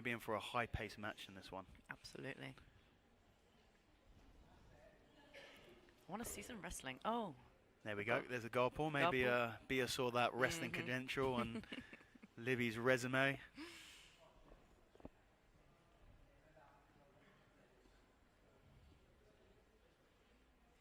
Be in for a high-paced match in this one. Absolutely. I want to see some wrestling. Oh. There we go. There's a goal pull. Maybe Bia saw that wrestling credential on Libby's resume.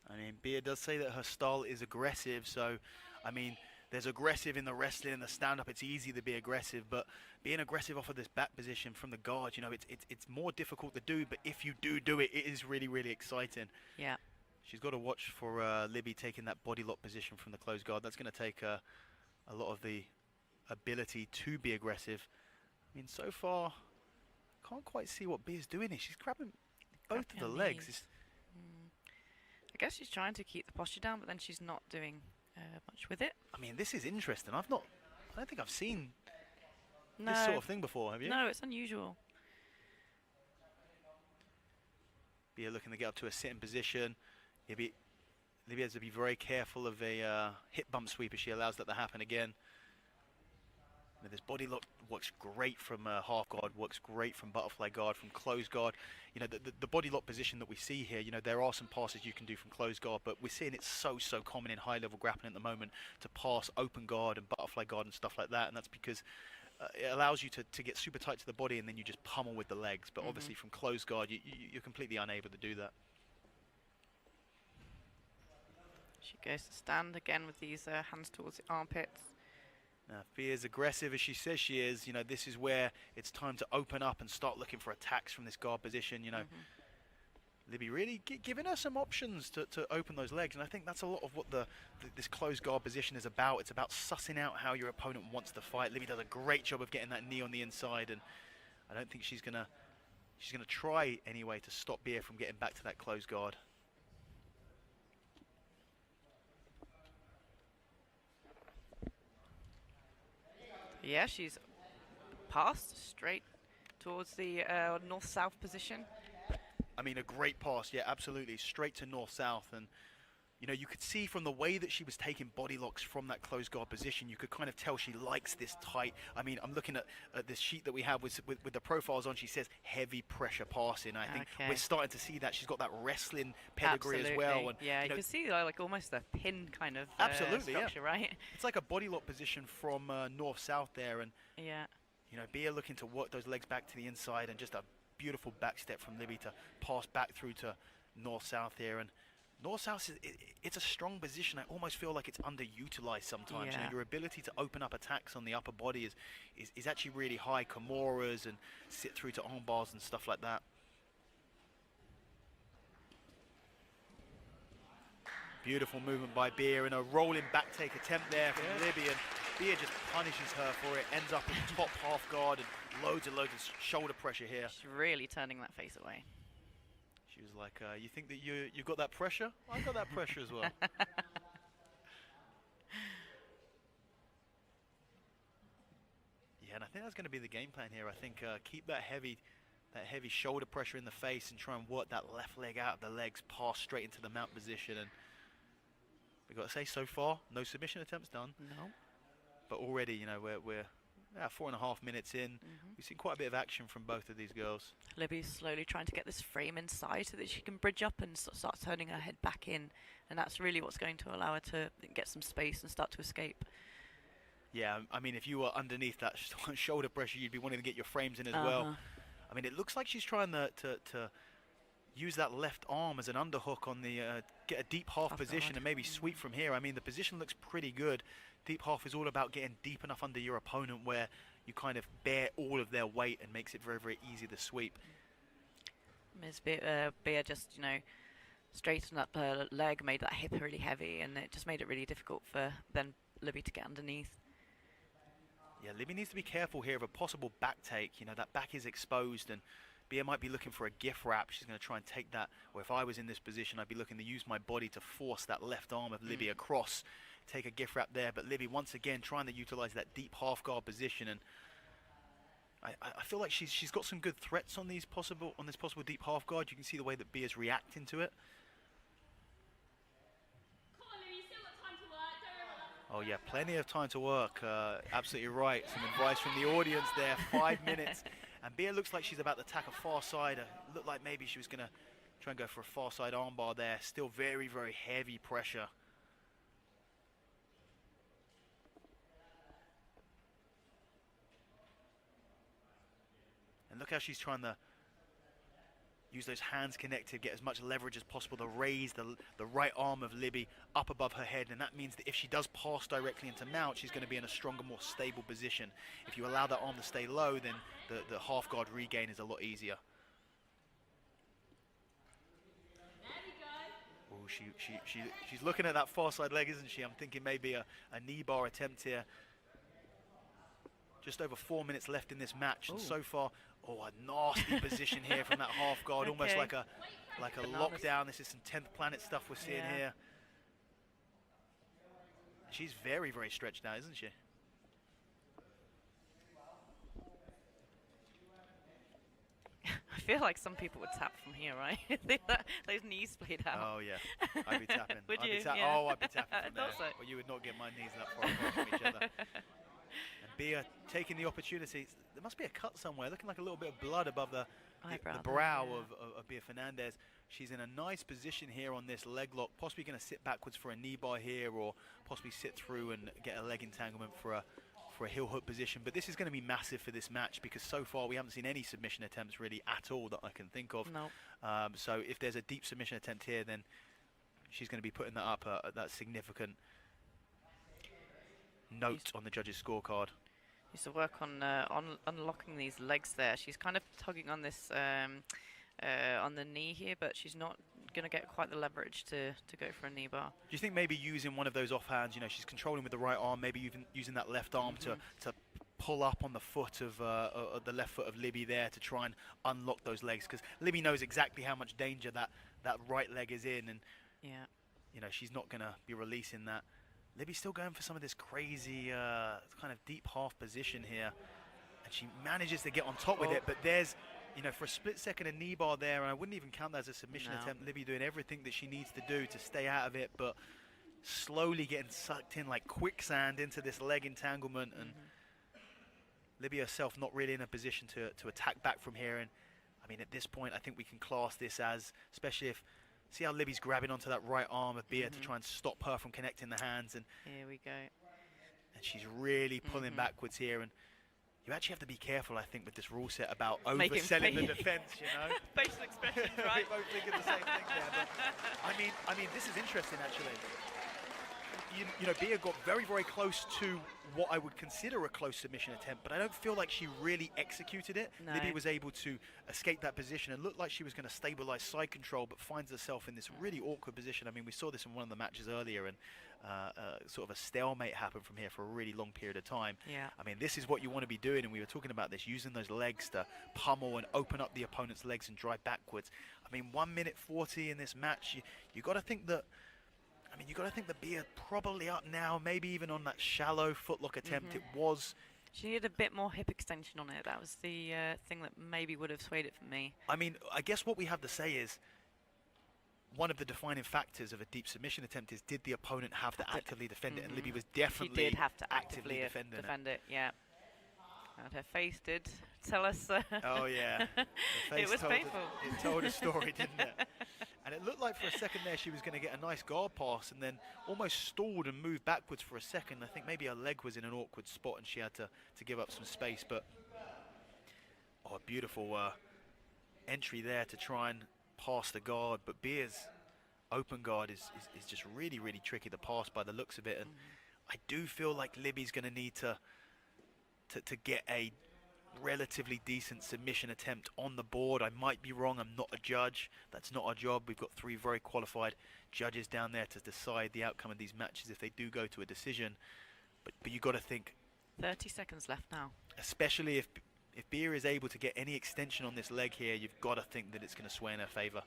I mean, Bia does say that her style is aggressive, so, I mean, there's aggressive in the wrestling and the stand-up. It's easy to be aggressive, but being aggressive off of this back position from the guard, you know, it's more difficult to do. But if you do it, it is really, really exciting. Yeah. She's got to watch for Libby taking that body lock position from the closed guard. That's going to take a lot of the ability to be aggressive. I mean, so far, can't quite see what Bia's doing here. She's grabbing both of the legs. I guess she's trying to keep the posture down, but then she's not doing much with it. I mean, this is interesting. I don't think I've seen this sort of thing before, have you? No, it's unusual. Bia looking to get up to a sitting position. Libby has to be very careful of a hip bump sweep if she allows that to happen again. Now, this body lock works great from half guard, works great from butterfly guard, from closed guard. You know, the body lock position that we see here, you know, there are some passes you can do from closed guard, but we're seeing it so common in high-level grappling at the moment to pass open guard and butterfly guard and stuff like that, and that's because it allows you to get super tight to the body and then you just pummel with the legs. But obviously from closed guard, you're completely unable to do that. She goes to stand again with these hands towards the armpits. Now, if Bia's aggressive as she says she is, you know, this is where it's time to open up and start looking for attacks from this guard position, you know. Libby really giving her some options to open those legs, and I think that's a lot of what this closed guard position is about. It's about sussing out how your opponent wants to fight. Libby does a great job of getting that knee on the inside, and I don't think she's gonna try anyway to stop Bia from getting back to that closed guard. Yeah, she's passed straight towards the north-south position. I mean, a great pass, yeah, absolutely, straight to north-south. And, you know, you could see from the way that she was taking body locks from that closed guard position, you could kind of tell she likes this tight. I mean, I'm looking at this sheet that we have with the profiles on. She says heavy pressure passing. I think we're starting to see that. She's got that wrestling pedigree as well. And, yeah, you can see like almost a pin kind of structure, right? It's like a body lock position from north-south there. And, yeah, you know, Bia looking to work those legs back to the inside, and just a beautiful back step from Libby to pass back through to north-south here. And north-south, it's a strong position. I almost feel like it's underutilized sometimes. Yeah. You know, your ability to open up attacks on the upper body is actually really high. Kimuras and sit through to arm bars and stuff like that. Beautiful movement by Bia, and a rolling back take attempt there from Libby, and Bia just punishes her for it. Ends up in top half guard and loads of shoulder pressure here. She's really turning that face away. She was like, you think that you got that pressure? I got that pressure as well. Yeah, and I think that's going to be the game plan here. I think keep that heavy shoulder pressure in the face and try and work that left leg out of the legs, pass straight into the mount position. And we've got to say, so far, no submission attempts done. No. But already, you know, we're 4.5 minutes in. We've seen quite a bit of action from both of these girls. Libby's slowly trying to get this frame inside so that she can bridge up and start turning her head back in. And that's really what's going to allow her to get some space and start to escape. Yeah, I mean, if you were underneath that shoulder pressure, you'd be wanting to get your frames in as well. I mean, it looks like she's trying to use that left arm as an underhook on the get a deep half position and maybe sweep from here. I mean, the position looks pretty good. Deep half is all about getting deep enough under your opponent where you kind of bear all of their weight and makes it very, very easy to sweep. Ms. Bia just, you know, straightened up her leg, made that hip really heavy, and it just made it really difficult for then Libby to get underneath. Yeah, Libby needs to be careful here of a possible back take. You know, that back is exposed, and Bia might be looking for a gift wrap. She's going to try and take that. Or if I was in this position, I'd be looking to use my body to force that left arm of Libby across, take a gift wrap there. But Libby, once again, trying to utilize that deep half guard position. And I feel like she's got some good threats on this possible deep half guard. You can see the way that Bia's reacting to it. Oh yeah, plenty of time to work. Absolutely right. Some advice from the audience there. 5 minutes, and Bia looks like she's about to attack a far side. Looked like maybe she was gonna try and go for a far side armbar there. Still very, very heavy pressure. And look how she's trying to use those hands connected, get as much leverage as possible to raise the right arm of Libby up above her head. And that means that if she does pass directly into mount, she's going to be in a stronger, more stable position. If you allow that arm to stay low, then the half guard regain is a lot easier. Oh, she's looking at that far side leg, isn't she? I'm thinking maybe a knee bar attempt here. Just over 4 minutes left in this match, and so far, a nasty position here from that half guard, almost like a lockdown. This is some 10th planet stuff we're seeing here. She's very, very stretched now, isn't she? I feel like some people would tap from here, right? Those knees played out. Oh yeah, I'd be tapping. Would I'd you? be Yeah. Oh, I'd be tapping from there. So. Well, you would not get my knees that far apart from each other. And Bia taking the opportunity. There must be a cut somewhere, looking like a little bit of blood above the brow of Bia Fernandez. She's in a nice position here on this leg lock, possibly going to sit backwards for a knee bar here, or possibly sit through and get a leg entanglement for a heel hook position. But this is going to be massive for this match, because so far we haven't seen any submission attempts really at all that I can think of. No. So if there's a deep submission attempt here, then she's going to be putting that up at that significant note on the judges' scorecard. Used to work on unlocking these legs there. She's kind of tugging on this on the knee here, but she's not going to get quite the leverage to go for a knee bar. Do you think maybe using one of those offhands, she's controlling with the right arm, maybe even using that left arm to pull up on the foot of the left foot of Libby there to try and unlock those legs? Because Libby knows exactly how much danger that right leg is in, and she's not going to be releasing that. Libby's still going for some of this crazy kind of deep half position here, and she manages to get on top with it, but there's for a split second a knee bar there, and I wouldn't even count that as a submission attempt. Libby doing everything that she needs to do to stay out of it, but slowly getting sucked in like quicksand into this leg entanglement, and Libby herself not really in a position to attack back from here. And I mean, at this point I think we can class this as, especially if, see how Libby's grabbing onto that right arm of Bia to try and stop her from connecting the hands, and here we go. And she's really pulling backwards here, and you actually have to be careful, I think, with this rule set about overselling the defense, Facial expressions, right? We're both thinking the same thing there. But I mean, this is interesting, actually. Bia got very, very close to what I would consider a close submission attempt, but I don't feel like she really executed it. No. Libby was able to escape that position and looked like she was going to stabilize side control, but finds herself in this really awkward position. I mean, we saw this in one of the matches earlier, and sort of a stalemate happened from here for a really long period of time. Yeah. I mean, this is what you want to be doing, and we were talking about this, using those legs to pummel and open up the opponent's legs and drive backwards. I mean, 1 minute 40 in this match, you got to think that, you got to think that Bia probably up now, maybe even on that shallow footlock attempt. It was. She needed a bit more hip extension on it. That was the thing that maybe would have swayed it for me. I mean, I guess what we have to say is, one of the defining factors of a deep submission attempt is, did the opponent have to actively defend it? And Libby was definitely she did have to actively defend it. Yeah. And her face did tell us. Oh yeah, it was painful. It told a story, didn't it? And it looked like for a second there she was going to get a nice guard pass, and then almost stalled and moved backwards for a second. I think maybe her leg was in an awkward spot and she had to give up some space. But a beautiful entry there to try and pass the guard. But Bia's open guard is just really, really tricky to pass by the looks of it. And I do feel like Libby's going to need to get a relatively decent submission attempt on the board. I might be wrong. I'm not a judge. That's not our job. We've got 3 very qualified judges down there to decide the outcome of these matches if they do go to a decision. But you got to think. 30 seconds left now. Especially if Bia is able to get any extension on this leg here, you've got to think that it's going to sway in her favour.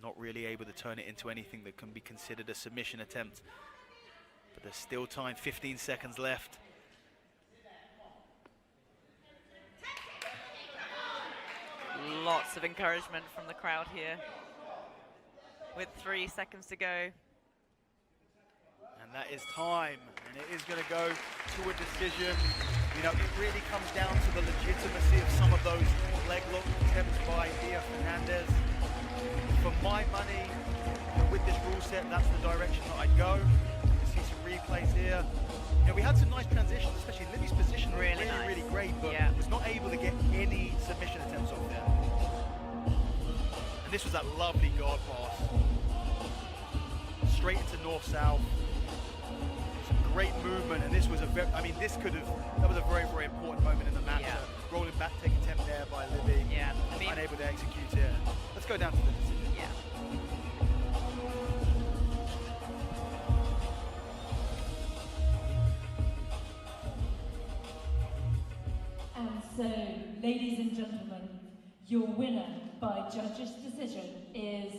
not really able to turn it into anything that can be considered a submission attempt. But there's still time, 15 seconds left. Lots of encouragement from the crowd here. With 3 seconds to go. And that is time, and it is going to go to a decision. You know, it really comes down to the legitimacy of some of those leg lock attempts by Dia Fernandez. For my money, with this rule set, that's the direction that I'd go. See some replays here. You know, we had some nice transitions, especially Libby's position Really nice. really great, but Yeah. was not able to get any submission attempts off there. And this was that lovely guard pass. Straight into north-south. Some great movement, and this was a very, I mean, that was a very, very important moment in the match. Yeah. Rolling back take attempt there by Libby. Yeah, I mean, Unable to execute here. Let's go down to the decision. yeah. And so, ladies and gentlemen, your winner by judges' decision is